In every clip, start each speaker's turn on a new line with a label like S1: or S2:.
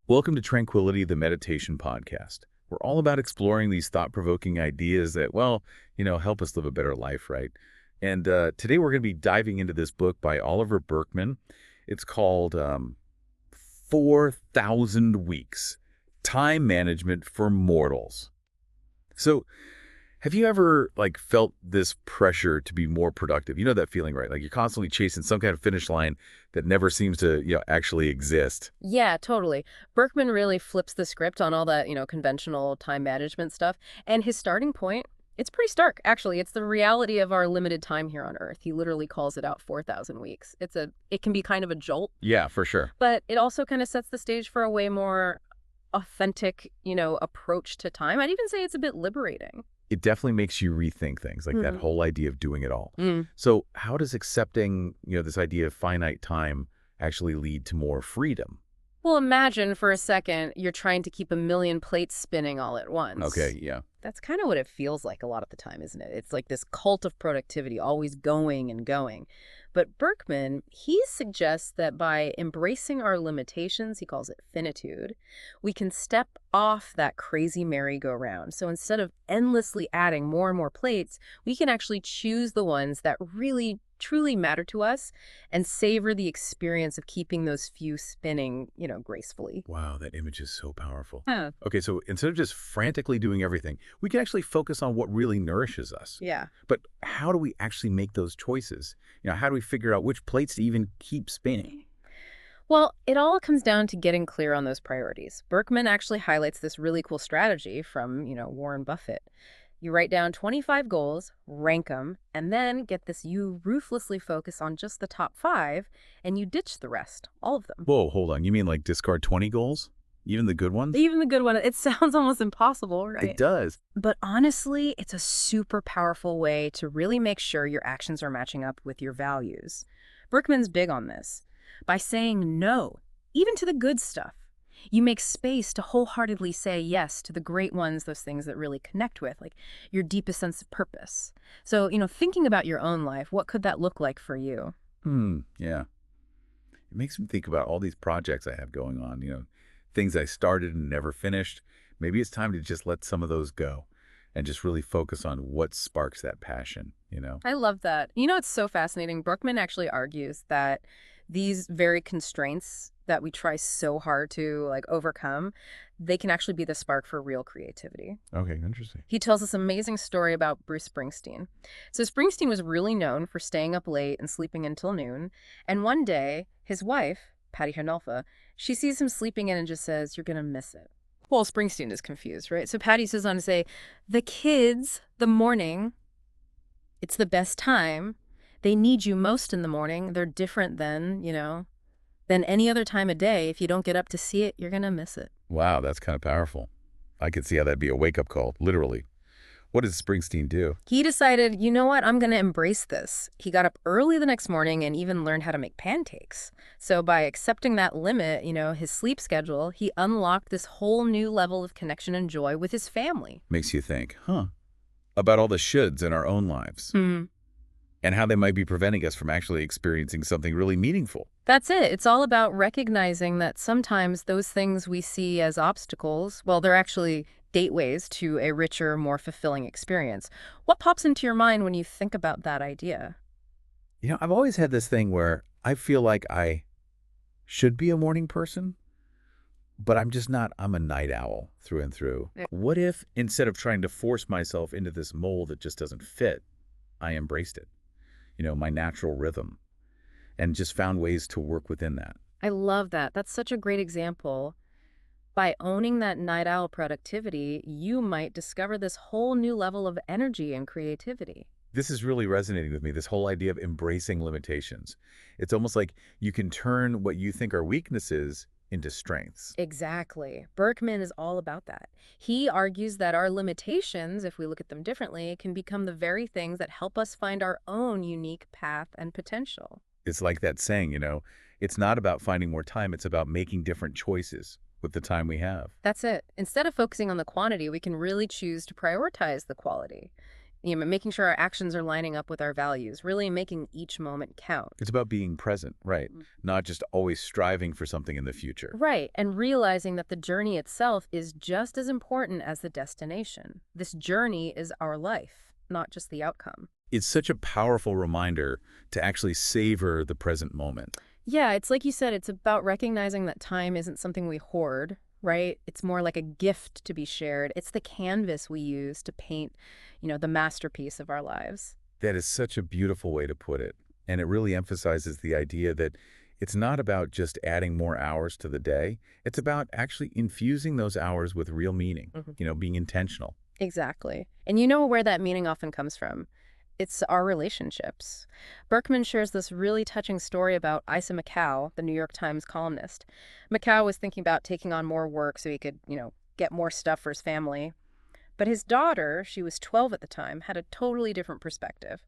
S1: Welcome to Tranquility, the Meditation Podcast. We're all about exploring these thought-provoking ideas that, help us live a better life, right? And today we're going to be diving into this book by Oliver Burkeman. It's called 4,000 Weeks, Time Management for Mortals. So have you ever felt this pressure to be more productive? You know that feeling, right? Like you're constantly chasing some kind of finish line that never seems to, actually exist.
S2: Yeah, totally. Berkman really flips the script on all that, conventional time management stuff. And his starting point, it's pretty stark, actually. It's the reality of our limited time here on Earth. He literally calls it out 4,000 weeks. It can be kind of a jolt,
S1: Yeah, for sure.
S2: but it also kind of sets the stage for a way more authentic, approach to time. I'd even say it's a bit liberating.
S1: It definitely makes you rethink things, like that whole idea of doing it all.
S2: Mm.
S1: So how does accepting, this idea of finite time actually lead to more freedom?
S2: Well, imagine for a second you're trying to keep a million plates spinning all at once.
S1: Okay, yeah.
S2: That's kind of what it feels like a lot of the time, isn't it? It's like this cult of productivity, always going and going. But Berkman, he suggests that by embracing our limitations, he calls it finitude, we can step off that crazy merry-go-round. So instead of endlessly adding more and more plates, we can actually choose the ones that really, truly matter to us and savor the experience of keeping those few spinning, gracefully.
S1: Wow, that image is so powerful.
S2: Huh.
S1: Okay, so instead of just frantically doing everything, we can actually focus on what really nourishes us.
S2: Yeah.
S1: But how do we actually make those choices? How do we figure out which plates to even keep spinning?
S2: Well, it all comes down to getting clear on those priorities. Berkman actually highlights this really cool strategy from, Warren Buffett. You write down 25 goals, rank them, and then get this you ruthlessly focus on just the top 5, and you ditch the rest, all of them.
S1: Whoa, hold on. You mean like discard 20 goals? Even the good ones?
S2: Even the good one, it sounds almost impossible, right?
S1: It does.
S2: But honestly, it's a super powerful way to really make sure your actions are matching up with your values. Berkman's big on this. By saying no, even to the good stuff, you make space to wholeheartedly say yes to the great ones, those things that really connect with, like your deepest sense of purpose. So, thinking about your own life, what could that look like for you?
S1: Yeah. It makes me think about all these projects I have going on, things I started and never finished. Maybe it's time to just let some of those go and just really focus on what sparks that passion.
S2: I love that. It's so fascinating. Berkman actually argues that these very constraints that we try so hard to overcome, they can actually be the spark for real creativity.
S1: Okay, interesting.
S2: He tells this amazing story about Bruce Springsteen. So Springsteen was really known for staying up late and sleeping until noon. And one day, his wife, Patty Hernelfa, she sees him sleeping in and just says, "You're going to miss it." Well, Springsteen is confused, right? So Patty says on to say, "The kids, the morning, it's the best time. They need you most in the morning. They're different than any other time of day. If you don't get up to see it, you're going to miss it."
S1: Wow, that's kind of powerful. I could see how that'd be a wake-up call, literally. What did Springsteen do?
S2: He decided, you know what, I'm going to embrace this. He got up early the next morning and even learned how to make pancakes. So by accepting that limit, his sleep schedule, he unlocked this whole new level of connection and joy with his family.
S1: Makes you think, about all the shoulds in our own lives and how they might be preventing us from actually experiencing something really meaningful.
S2: That's it. It's all about recognizing that sometimes those things we see as obstacles, well, they're actually gateways to a richer, more fulfilling experience. What pops into your mind when you think about that idea?
S1: I've always had this thing where I feel like I should be a morning person, but I'm just not. I'm a night owl through and through.
S2: Yeah.
S1: What if instead of trying to force myself into this mold that just doesn't fit, I embraced it, my natural rhythm, and just found ways to work within that?
S2: I love that. That's such a great example. By owning that night owl productivity, you might discover this whole new level of energy and creativity.
S1: This is really resonating with me, this whole idea of embracing limitations. It's almost like you can turn what you think are weaknesses into strengths.
S2: Exactly. Berkman is all about that. He argues that our limitations, if we look at them differently, can become the very things that help us find our own unique path and potential.
S1: It's like that saying, it's not about finding more time, it's about making different choices with the time we have.
S2: That's it. Instead of focusing on the quantity, we can really choose to prioritize the quality. Making sure our actions are lining up with our values, really making each moment count.
S1: It's about being present, right?
S2: Mm.
S1: Not just always striving for something in the future.
S2: Right, and realizing that the journey itself is just as important as the destination. This journey is our life, not just the outcome.
S1: It's such a powerful reminder to actually savor the present moment.
S2: Yeah, it's like you said, it's about recognizing that time isn't something we hoard, right? It's more like a gift to be shared. It's the canvas we use to paint, the masterpiece of our lives.
S1: That is such a beautiful way to put it. And it really emphasizes the idea that it's not about just adding more hours to the day. It's about actually infusing those hours with real meaning,
S2: Mhm.
S1: being intentional.
S2: Exactly. And you know where that meaning often comes from. It's our relationships. Berkman shares this really touching story about Isa Macau, the New York Times columnist. Macau was thinking about taking on more work so he could, get more stuff for his family. But his daughter, she was 12 at the time, had a totally different perspective.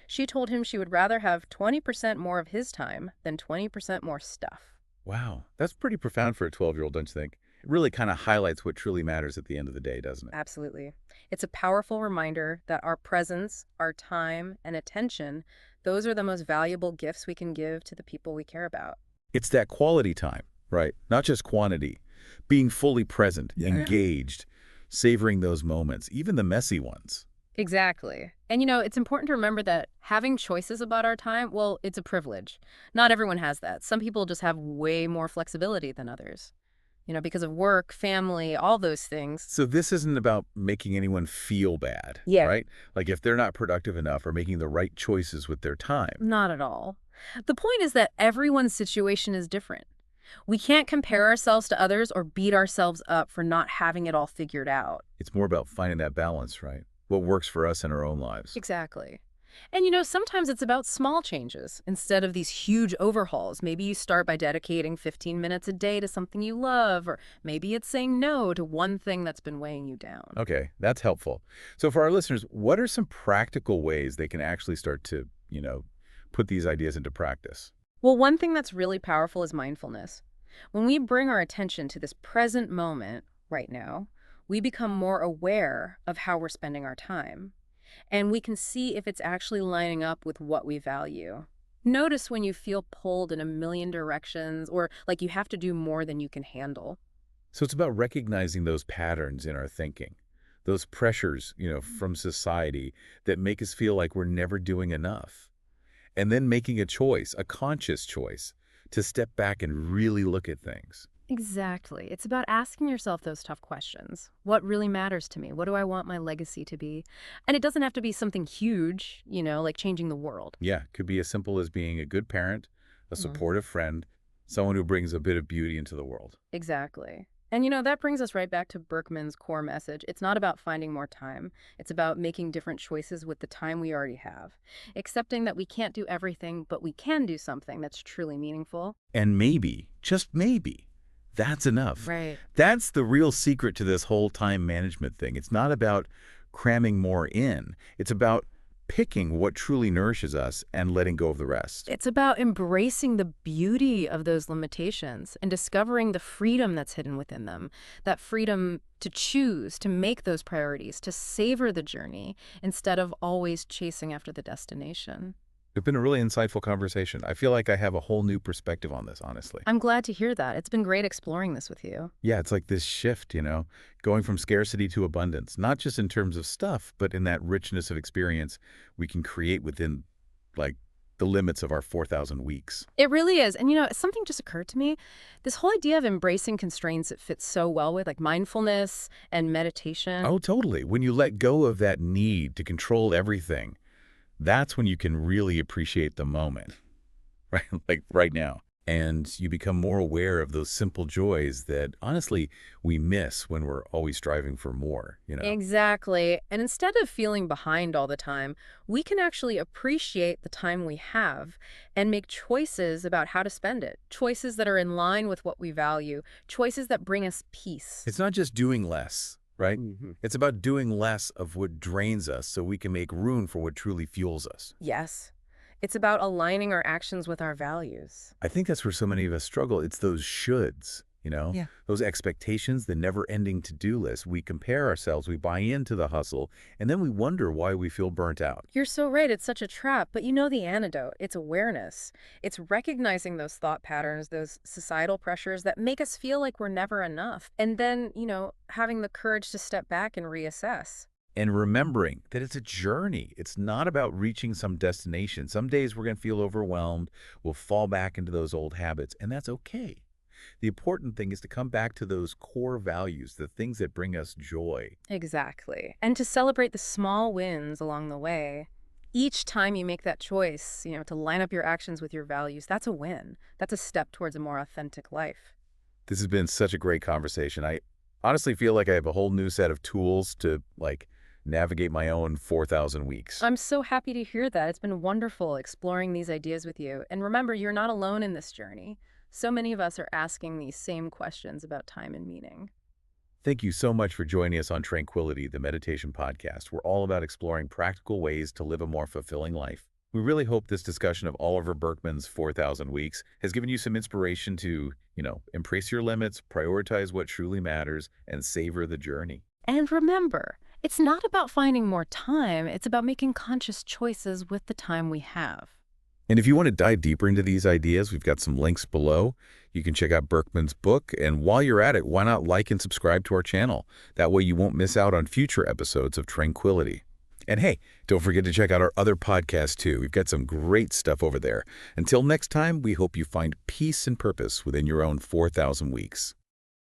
S2: She told him she would rather have 20% more of his time than 20% more stuff.
S1: Wow, that's pretty profound for a 12-year-old, don't you think? It really kind of highlights what truly matters at the end of the day, doesn't it?
S2: Absolutely. It's a powerful reminder that our presence, our time, and attention, those are the most valuable gifts we can give to the people we care about.
S1: It's that quality time, right? Not just quantity. Being fully present, engaged, savoring those moments, even the messy ones.
S2: Exactly. And it's important to remember that having choices about our time, well, it's a privilege. Not everyone has that. Some people just have way more flexibility than others, because of work, family, all those things.
S1: So this isn't about making anyone feel bad,
S2: Yeah.
S1: right? Like if they're not productive enough or making the right choices with their time.
S2: Not at all. The point is that everyone's situation is different. We can't compare ourselves to others or beat ourselves up for not having it all figured out.
S1: It's more about finding that balance, right? What works for us in our own lives.
S2: Exactly. And sometimes it's about small changes instead of these huge overhauls. Maybe you start by dedicating 15 minutes a day to something you love, or maybe it's saying no to one thing that's been weighing you down.
S1: Okay, that's helpful. So for our listeners, what are some practical ways they can actually start to, put these ideas into practice?
S2: Well, one thing that's really powerful is mindfulness. When we bring our attention to this present moment right now, we become more aware of how we're spending our time. And we can see if it's actually lining up with what we value. Notice when you feel pulled in a million directions or like you have to do more than you can handle.
S1: So it's about recognizing those patterns in our thinking, those pressures, from society that make us feel like we're never doing enough. And then making a choice, a conscious choice, to step back and really look at things.
S2: Exactly. It's about asking yourself those tough questions. What really matters to me? What do I want my legacy to be? And it doesn't have to be something huge, like changing the world.
S1: Yeah, could be as simple as being a good parent, a
S2: Mhm.
S1: supportive friend, someone who brings a bit of beauty into the world.
S2: Exactly. And that brings us right back to Berkman's core message. It's not about finding more time. It's about making different choices with the time we already have. Accepting that we can't do everything, but we can do something that's truly meaningful.
S1: And maybe, just maybe, that's enough.
S2: Right.
S1: That's the real secret to this whole time management thing. It's not about cramming more in. It's about picking what truly nourishes us and letting go of the rest.
S2: It's about embracing the beauty of those limitations and discovering the freedom that's hidden within them. That freedom to choose, to make those priorities, to savor the journey instead of always chasing after the destination.
S1: It's been a really insightful conversation. I feel like I have a whole new perspective on this, honestly.
S2: I'm glad to hear that. It's been great exploring this with you.
S1: Yeah, it's like this shift, going from scarcity to abundance, not just in terms of stuff, but in that richness of experience we can create within, like, the limits of our 4,000 weeks.
S2: It really is. And something just occurred to me. This whole idea of embracing constraints, it fits so well with like mindfulness and meditation.
S1: Oh, totally. When you let go of that need to control everything, that's when you can really appreciate the moment, right? Like right now. And you become more aware of those simple joys that, honestly, we miss when we're always striving for more,
S2: Exactly. And instead of feeling behind all the time, we can actually appreciate the time we have and make choices about how to spend it. Choices that are in line with what we value. Choices that bring us peace.
S1: It's not just doing less, right? It's about doing less of what drains us so we can make room for what truly fuels us.
S2: Yes. It's about aligning our actions with our values.
S1: I think that's where so many of us struggle. It's those shoulds, you know?
S2: Yeah.
S1: Those expectations, the never-ending to-do list. We compare ourselves, we buy into the hustle, and then we wonder why we feel burnt out.
S2: You're so right. It's such a trap. But you know the antidote. It's awareness. It's recognizing those thought patterns, those societal pressures that make us feel like we're never enough. And then, having the courage to step back and reassess.
S1: And remembering that it's a journey. It's not about reaching some destination. Some days we're going to feel overwhelmed. We'll fall back into those old habits, and that's okay. The important thing is to come back to those core values, the things that bring us joy.
S2: Exactly. And to celebrate the small wins along the way. Each time you make that choice, to line up your actions with your values, that's a win. That's a step towards a more authentic life.
S1: This has been such a great conversation. I honestly feel like I have a whole new set of tools to, navigate my own 4,000 weeks.
S2: I'm so happy to hear that. It's been wonderful exploring these ideas with you. And remember, you're not alone in this journey. So many of us are asking these same questions about time and meaning.
S1: Thank you so much for joining us on Tranquility, the Meditation Podcast. We're all about exploring practical ways to live a more fulfilling life. We really hope this discussion of Oliver Burkeman's 4,000 Weeks has given you some inspiration to, embrace your limits, prioritize what truly matters, and savor the journey.
S2: And remember, it's not about finding more time. It's about making conscious choices with the time we have.
S1: And if you want to dive deeper into these ideas, we've got some links below. You can check out Burkeman's book, and while you're at it, why not like and subscribe to our channel? That way you won't miss out on future episodes of Tranquility. And hey, don't forget to check out our other podcasts too. We've got some great stuff over there. Until next time, we hope you find peace and purpose within your own 4,000 weeks.